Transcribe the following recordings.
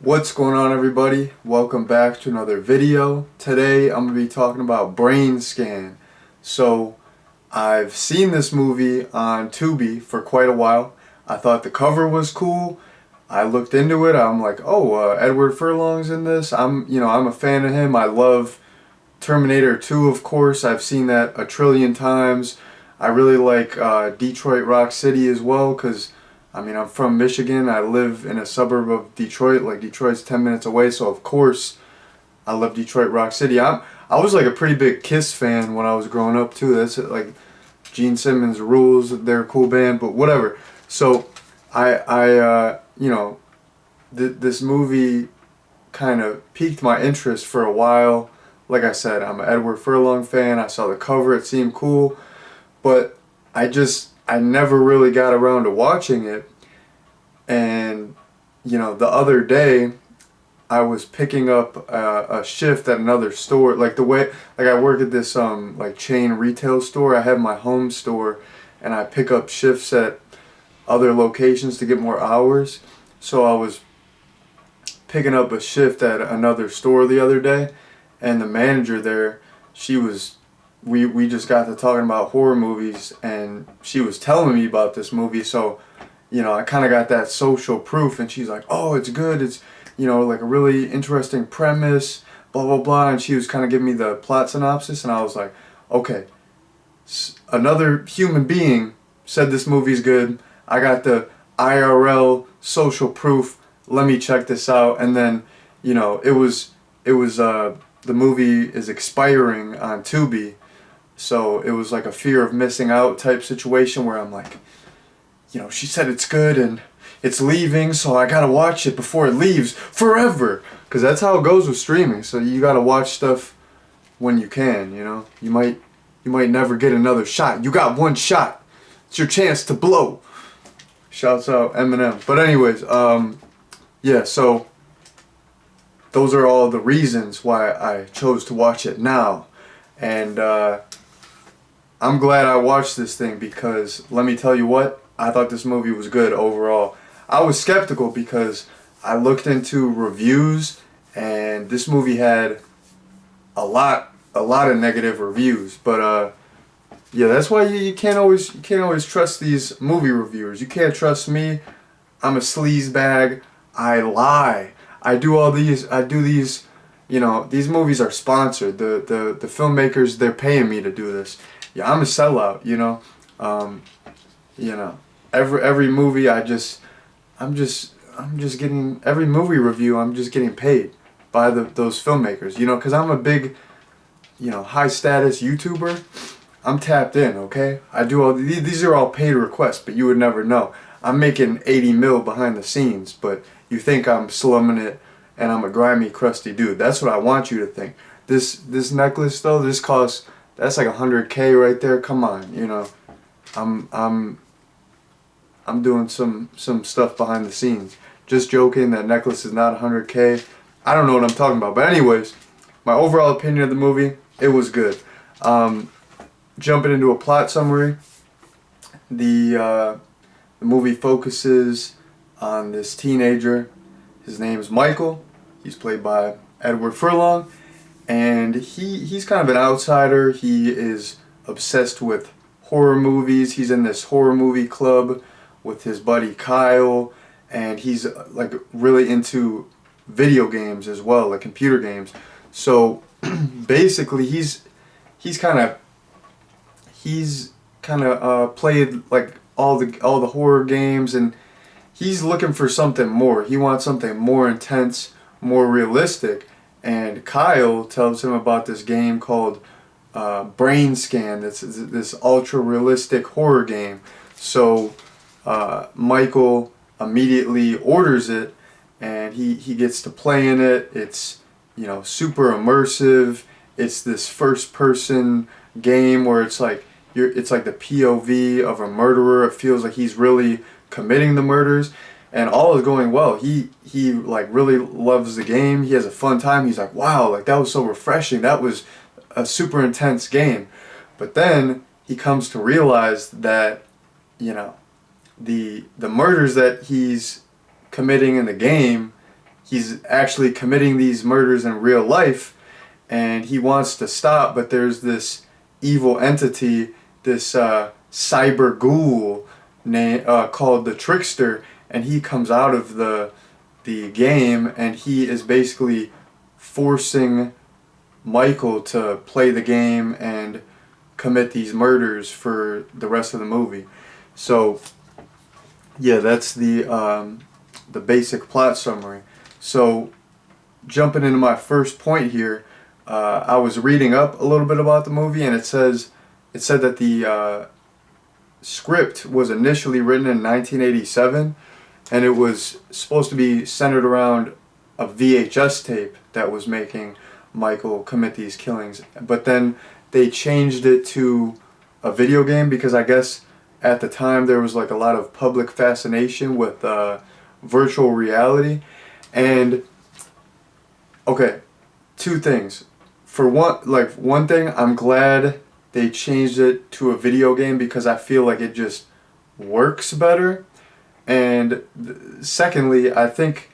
What's going on, everybody? Welcome back to another video. Today I'm going to be talking about Brainscan. So I've seen this movie on Tubi for quite a while. I thought the cover was cool. I looked into it. I'm like, oh, Edward Furlong's in this. I'm a fan of him. I love Terminator 2, of course. I've seen that a trillion times. I really like Detroit Rock City as well because I'm from Michigan. I live in a suburb of Detroit. Like, Detroit's 10 minutes away, so of course I love Detroit Rock City. I was like a pretty big Kiss fan when I was growing up too. That's like Gene Simmons rules. They're a cool band, but whatever. So this movie kind of piqued my interest for a while. Like I said, I'm an Edward Furlong fan. I saw the cover, it seemed cool, but I never really got around to watching it. And the other day I was picking up a shift at another store. Like I work at this like chain retail store. I have my home store and I pick up shifts at other locations to get more hours. So I was picking up a shift at another store the other day, and the manager there, we just got to talking about horror movies, and she was telling me about this movie. So I kind of got that social proof, and she's like, oh, it's good, it's like a really interesting premise, blah blah blah, and she was kind of giving me the plot synopsis, and I was like, okay, another human being said this movie's good. I got the IRL social proof. Let me check this out. And then it was the movie is expiring on Tubi. So it was like a fear of missing out type situation where I'm like, she said it's good and it's leaving, so I gotta watch it before it leaves forever. Because that's how it goes with streaming. So you gotta watch stuff when you can, You might never get another shot. You got one shot. It's your chance to blow. Shouts out Eminem. But anyways, yeah, so those are all the reasons why I chose to watch it now. And I'm glad I watched this thing because let me tell you what, I thought this movie was good overall. I was skeptical because I looked into reviews and this movie had a lot of negative reviews. But yeah, that's why you can't always trust these movie reviewers. You can't trust me. I'm a sleaze bag. I lie. I do these, these movies are sponsored. The filmmakers, they're paying me to do this. Yeah, I'm a sellout, Every movie I'm just getting, every movie review I'm just getting paid by those filmmakers, because I'm a big, high status YouTuber. I'm tapped in, okay? I do all these are all paid requests, but you would never know. I'm making 80 mil behind the scenes, but you think I'm slumming it and I'm a grimy, crusty dude. That's what I want you to think. This necklace though, that's like $100K right there. Come on, I'm doing some stuff behind the scenes. Just joking, that necklace is not $100K. I don't know what I'm talking about. But anyways, my overall opinion of the movie, it was good. Jumping into a plot summary, the movie focuses on this teenager. His name's Michael. He's played by Edward Furlong, and he's kind of an outsider. He is obsessed with horror movies. He's in this horror movie club with his buddy Kyle, and he's like really into video games as well, like computer games. So basically he's kind of played like all the horror games, and he's looking for something more. He wants something more intense, more realistic. And Kyle tells him about this game called Brainscan. That's this ultra realistic horror game. So Michael immediately orders it, and he gets to play in it. It's super immersive. It's this first person game where it's like the POV of a murderer. It feels like he's really committing the murders, and all is going well. He like really loves the game. He has a fun time. He's like, wow, like that was so refreshing. That was a super intense game. But then he comes to realize that the murders that he's committing in the game, he's actually committing these murders in real life, and he wants to stop, but there's this evil entity, this cyber ghoul called the Trickster, and he comes out of the game, and he is basically forcing Michael to play the game and commit these murders for the rest of the movie. So yeah, that's the basic plot summary. So jumping into my first point here, I was reading up a little bit about the movie, and it said that the script was initially written in 1987, and it was supposed to be centered around a VHS tape that was making Michael commit these killings. But then they changed it to a video game because I guess at the time there was like a lot of public fascination with virtual reality. And okay, two things. For one thing, I'm glad they changed it to a video game because I feel like it just works better. And secondly, I think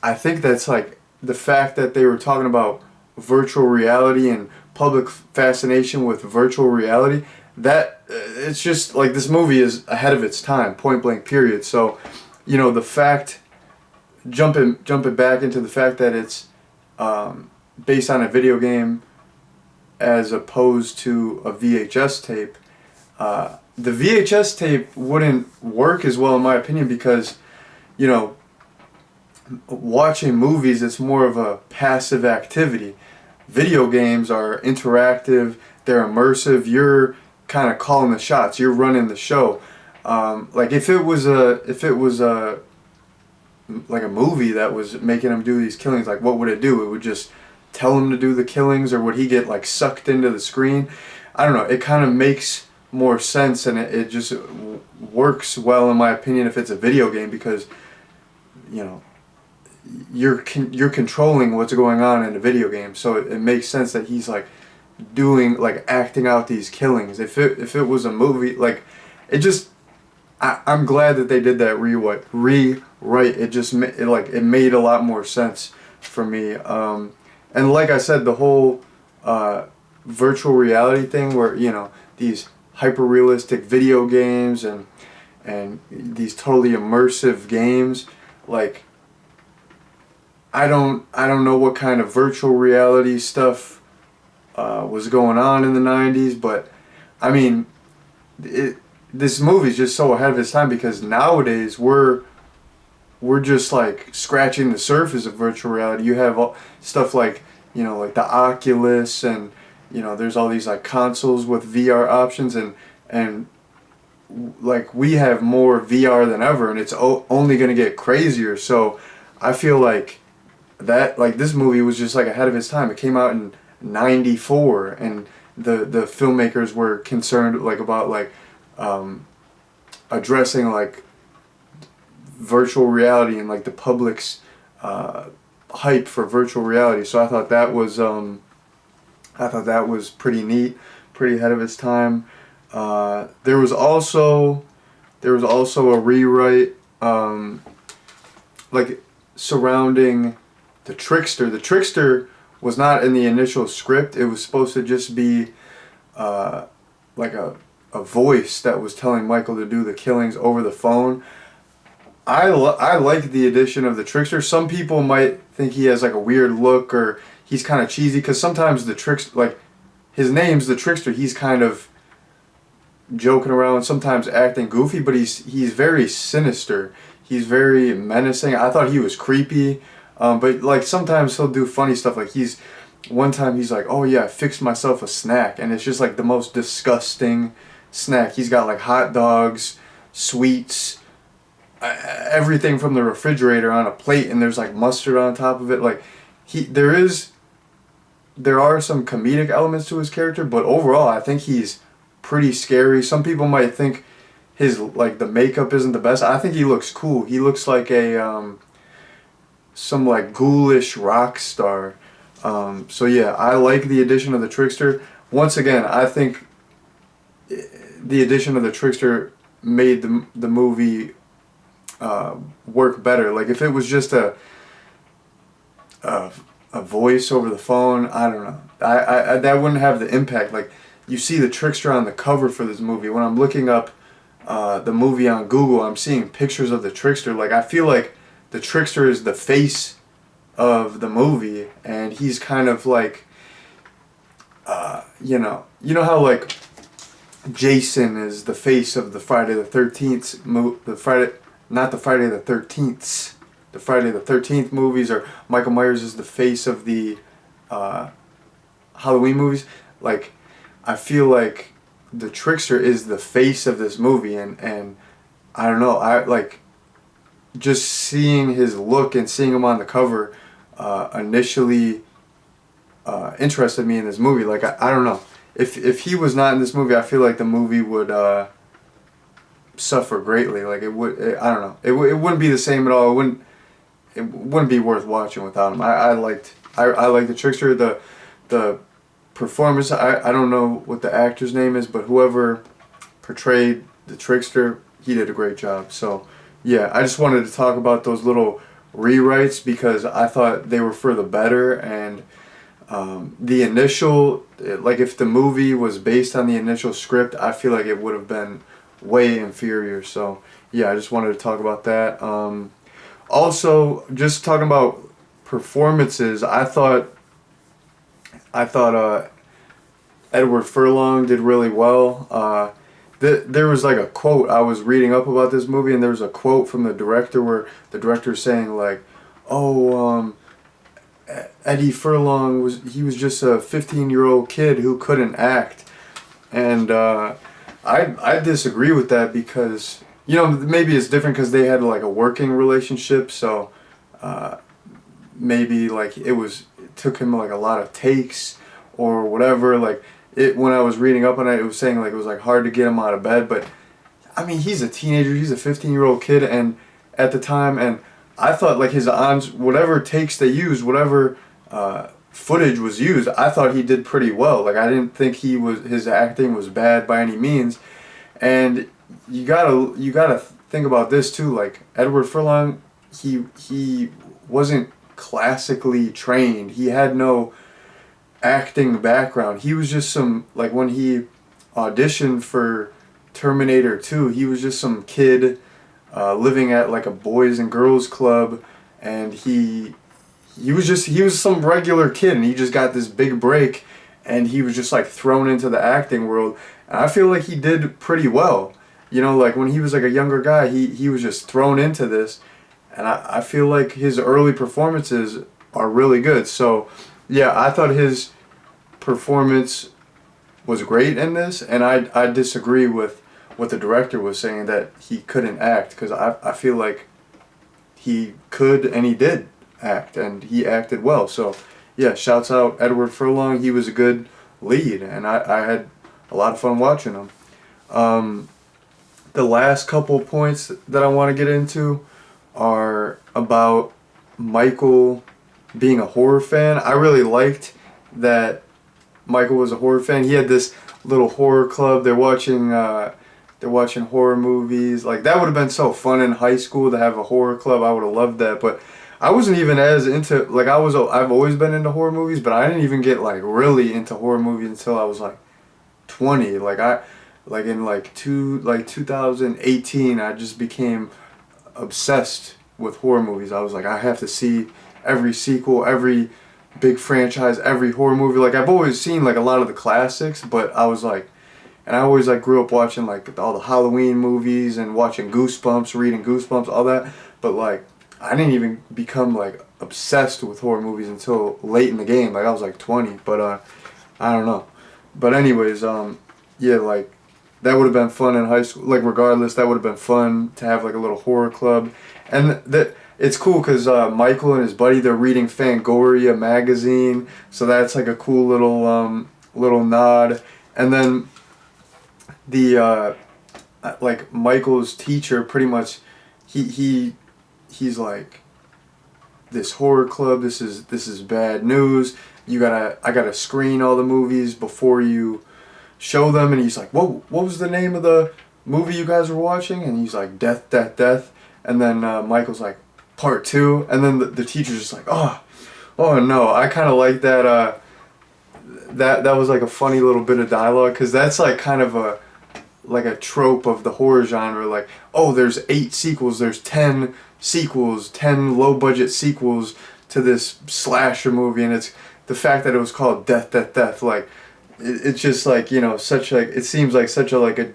that's like the fact that they were talking about virtual reality and public fascination with virtual reality, that it's just like this movie is ahead of its time, point blank period. So, you know, the fact, jumping back into the fact that it's based on a video game as opposed to a VHS tape, the VHS tape wouldn't work as well in my opinion because, you know, watching movies, it's more of a passive activity. Video games are interactive, they're immersive, you're kind of calling the shots, you're running the show. Like if it was like a movie that was making him do these killings, like what would it do? It would just tell him to do the killings, or would he get like sucked into the screen? I don't know, it kind of makes more sense, and it just works well in my opinion if it's a video game because, you know, you're controlling what's going on in a video game, so it makes sense that he's like acting out these killings. If it was a movie, like it just, I'm glad that they did that rewrite. It just it made a lot more sense for me. And like I said, the whole virtual reality thing, where, you know, these hyper realistic video games and these totally immersive games, like I don't know what kind of virtual reality stuff was going on in the 90s, but I mean, this movie's just so ahead of its time because nowadays we're just like scratching the surface of virtual reality. You have stuff like, you know, like the Oculus, and, you know, there's all these like consoles with VR options, and like we have more VR than ever, and it's only going to get crazier. So I feel like that, like, this movie was just like ahead of its time. It came out in '94, and the filmmakers were concerned like about like addressing like virtual reality and like the public's hype for virtual reality. So I thought that was pretty neat, pretty ahead of its time. There was also a rewrite like surrounding the Trickster. The Trickster was not in the initial script. It was supposed to just be like a voice that was telling Michael to do the killings over the phone. I like the addition of the Trickster. Some people might think he has like a weird look, or he's kind of cheesy, because sometimes the Trickster, like, his name's the Trickster, he's kind of joking around, sometimes acting goofy, but he's very sinister. He's very menacing. I thought he was creepy, but like sometimes he'll do funny stuff. Like one time he's like, "Oh yeah, I fixed myself a snack," and it's just like the most disgusting snack. He's got like hot dogs, sweets, everything from the refrigerator on a plate, and there's like mustard on top of it. Like there are some comedic elements to his character, but overall I think he's pretty scary. Some people might think his, like, the makeup isn't the best. I think he looks cool. He looks like a some like ghoulish rock star. So yeah, I like the addition of the Trickster. Once again, I think the addition of the Trickster made the movie work better. Like if it was just a a, a voice over the phone. I don't know. I that wouldn't have the impact. Like, you see the trickster on the cover for this movie. When I'm looking up the movie on Google, I'm seeing pictures of the trickster. Like, I feel like the trickster is the face of the movie, and he's kind of like, you know how like Jason is the face of the Friday the 13th not the Friday the 13th, the Friday the 13th movies, or Michael Myers is the face of the Halloween movies. Like, I feel like the trickster is the face of this movie, and I don't know, I like just seeing his look and seeing him on the cover initially interested me in this movie. Like, I don't know. If he was not in this movie, I feel like the movie would suffer greatly. Like, I don't know. It wouldn't be the same at all. It wouldn't be worth watching without him. I liked the trickster. The performance. I don't know what the actor's name is, but whoever portrayed the trickster, he did a great job. So yeah, I just wanted to talk about those little rewrites because I thought they were for the better. And the initial, like, if the movie was based on the initial script, I feel like it would have been way inferior. So yeah, I just wanted to talk about that. Also, just talking about performances, I thought Edward Furlong did really well. There was like a quote, I was reading up about this movie, and there was a quote from the director where the director's saying like, "Oh, Eddie Furlong was just a 15-year-old kid who couldn't act," and I disagree with that because, you know, maybe it's different because they had like a working relationship, so maybe like it took him like a lot of takes or whatever. Like, when I was reading up on it, it was saying like it was like hard to get him out of bed, but I mean, he's a teenager, he's a 15-year-old kid, and at the time, and I thought like his whatever takes they used, whatever footage was used, I thought he did pretty well. Like, I didn't think his acting was bad by any means. And you gotta think about this too. Like, Edward Furlong, he wasn't classically trained. He had no acting background. He was just like, when he auditioned for Terminator 2, he was just some kid living at like a boys and girls club, and he was some regular kid, and he just got this big break, and he was just like thrown into the acting world, and I feel like he did pretty well. You know, like when he was like a younger guy, he was just thrown into this, and I feel like his early performances are really good. So yeah, I thought his performance was great in this, and I disagree with what the director was saying, that he couldn't act, because I feel like he could, and he did act, and he acted well. So yeah, shouts out Edward Furlong. He was a good lead, and I had a lot of fun watching him. The last couple points that I want to get into are about Michael being a horror fan. I really liked that Michael was a horror fan. He had this little horror club. They're watching horror movies. Like, that would have been so fun in high school to have a horror club. I would have loved that. But I wasn't even as into, like, I've always been into horror movies, but I didn't even get like really into horror movies until I was like 20. In 2018, I just became obsessed with horror movies. I was like, I have to see every sequel, every big franchise, every horror movie. Like, I've always seen like a lot of the classics, but I was like, and I always like grew up watching like all the Halloween movies and watching Goosebumps, reading Goosebumps, all that. But like, I didn't even become like obsessed with horror movies until late in the game. Like, I was like 20, but I don't know. But anyways, yeah, like, that would have been fun in high school. Like, regardless, that would have been fun to have like a little horror club. And it's cool because Michael and his buddy, they're reading Fangoria magazine, so that's like a cool little nod. And then the like Michael's teacher, pretty much, he's like, this horror club, this is bad news. I gotta screen all the movies before you show them. And he's like, what was the name of the movie you guys were watching? And he's like, Death, Death, Death. And then Michael's like, Part 2. And then the teacher's just like, oh, Oh no, I kind of like that. That was like a funny little bit of dialogue because that's like kind of a like a trope of the horror genre. Like, oh, there's 8 sequels, there's 10 sequels, 10 low budget sequels to this slasher movie, and it's the fact that it was called Death, Death, Death. Like, it's just like such like it seems like such a like a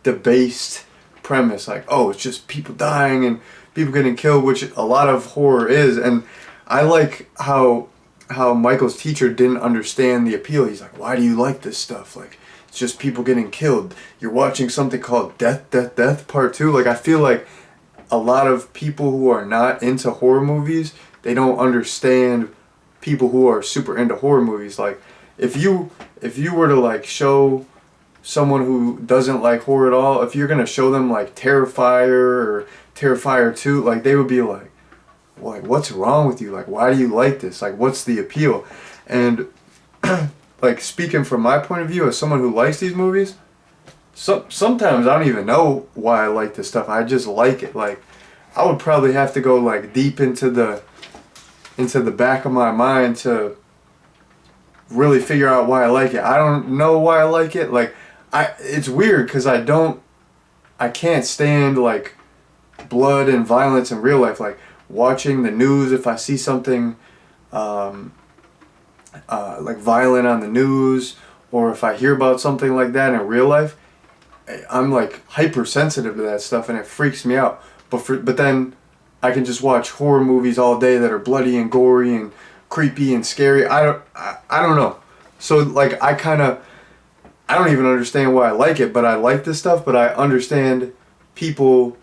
debased premise. Like, oh, it's just people dying and people getting killed, which a lot of horror is, and I like how Michael's teacher didn't understand the appeal. He's like, why do you like this stuff? Like, it's just people getting killed. You're watching something called Death, Death, Death Part 2. Like, I feel like a lot of people who are not into horror movies, they don't understand people who are super into horror movies. Like, if you were to like show someone who doesn't like horror at all, if you're gonna show them like Terrifier or Terrifier 2, like they would be like, what's wrong with you? Like, why do you like this? Like, what's the appeal? And like speaking from my point of view as someone who likes these movies, sometimes I don't even know why I like this stuff. I just like it. Like, I would probably have to go like deep into the back of my mind to really figure out why I like it. I don't know why I like it. Like, it's weird because I can't stand like blood and violence in real life. Like watching the news, if I see something like violent on the news, or if I hear about something like that in real life, I'm like hypersensitive to that stuff and it freaks me out. But then I can just watch horror movies all day that are bloody and gory and creepy and scary. I don't know. So like I don't even understand why I like it, but I like this stuff, but I understand people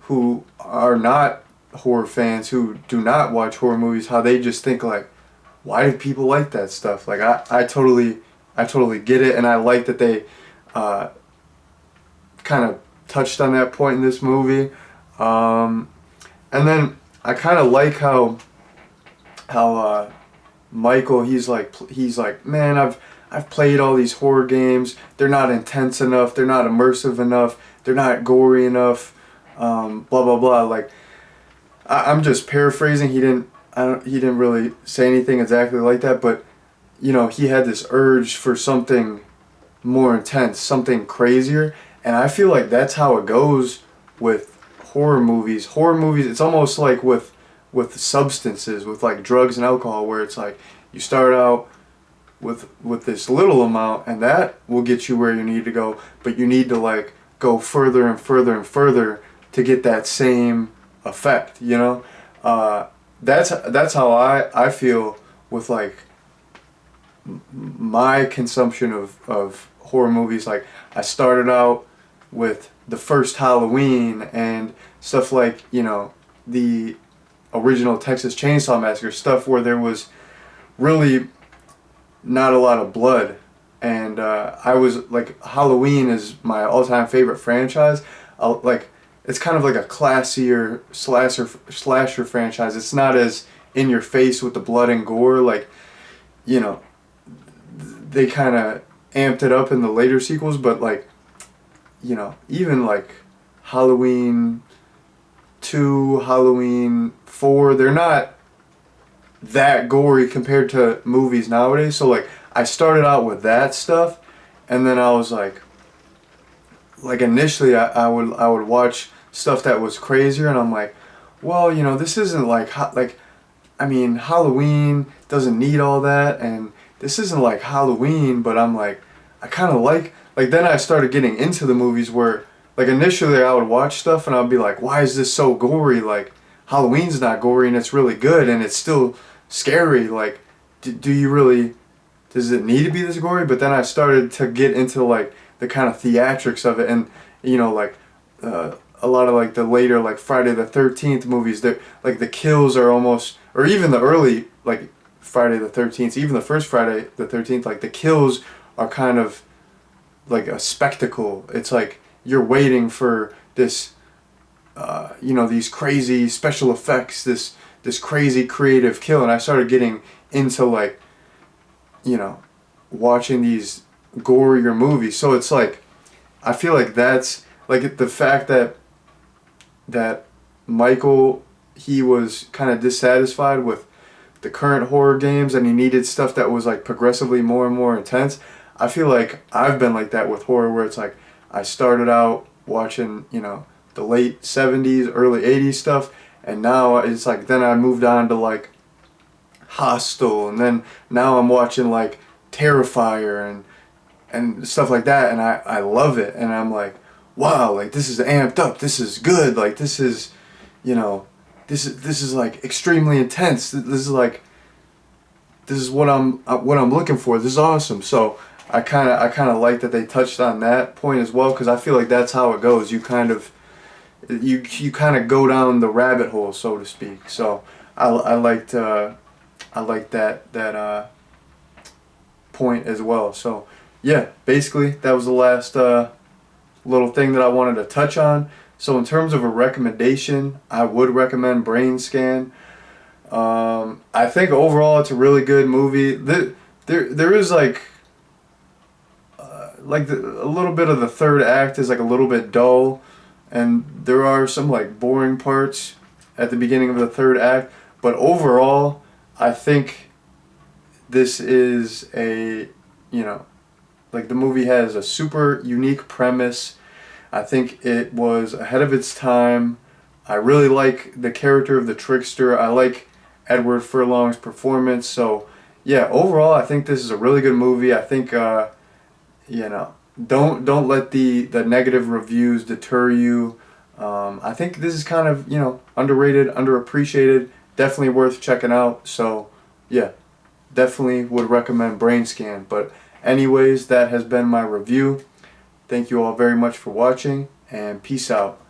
who are not horror fans, who do not watch horror movies, how they just think like, why do people like that stuff? Like I totally get it, and I like that they kind of touched on that point in this movie. And then I kind of like how Michael, he's like, man, I've played all these horror games. They're not intense enough. They're not immersive enough. They're not gory enough. Blah blah blah. Like, I'm just paraphrasing. He didn't really say anything exactly like that, but he had this urge for something more intense, something crazier, and I feel like that's how it goes with horror movies. Horror movies, it's almost like with substances, with like drugs and alcohol, where it's like you start out with this little amount and that will get you where you need to go, but you need to like go further and further and further to get that same effect, that's how I feel with like my consumption of horror movies. Like, I started out with the first Halloween and stuff like the original Texas Chainsaw Massacre, stuff where there was really not a lot of blood, and I was like, Halloween is my all-time favorite franchise. Like, it's kind of like a classier slasher franchise. It's not as in your face with the blood and gore. Like, they kind of amped it up in the later sequels, but like, even like Halloween 2, Halloween 4, they're not that gory compared to movies nowadays. So like, I started out with that stuff, and then I was like initially I would watch stuff that was crazier, and I'm like, well, this isn't like I mean, Halloween doesn't need all that, and this isn't like Halloween, but I'm like, I kind of like then I started getting into the movies where like initially I would watch stuff and I'd be like, why is this so gory? Like, Halloween's not gory and it's really good and it's still scary. Like, do you really, does it need to be this gory? But then I started to get into like the kind of theatrics of it, and like a lot of like the later like Friday the 13th movies, that like the kills are almost, or even the early like Friday the 13th, even the first Friday the 13th, like the kills are kind of like a spectacle. It's like you're waiting for this these crazy special effects, this crazy creative kill, and I started getting into like watching these gorier movies. So it's like, I feel like that's like the fact that Michael, he was kind of dissatisfied with the current horror games, and he needed stuff that was like progressively more and more intense. I feel like I've been like that with horror, where it's like I started out watching, the late 70s, early 80s stuff, and now it's like then I moved on to like Hostel, and then now I'm watching like Terrifier and stuff like that, and I love it, and I'm like, wow, like this is amped up, this is good, like this is, you know, this is like extremely intense. This is what I'm looking for. This is awesome. So I kind of like that they touched on that point as well, because I feel like that's how it goes. You kind of go down the rabbit hole, so to speak. So I liked I like that point as well. So yeah, basically that was the last little thing that I wanted to touch on. So in terms of a recommendation, I would recommend Brainscan. I think overall it's a really good movie. There is a little bit of the third act is like a little bit dull, and there are some like boring parts at the beginning of the third act. But overall, I think this is like the movie has a super unique premise. I think it was ahead of its time. I really like the character of the trickster. I like Edward Furlong's performance. So yeah, overall, I think this is a really good movie. I think don't let the negative reviews deter you. I think this is kind of underrated, underappreciated. Definitely worth checking out. So yeah, definitely would recommend Brainscan. But anyways, that has been my review. Thank you all very much for watching, and peace out.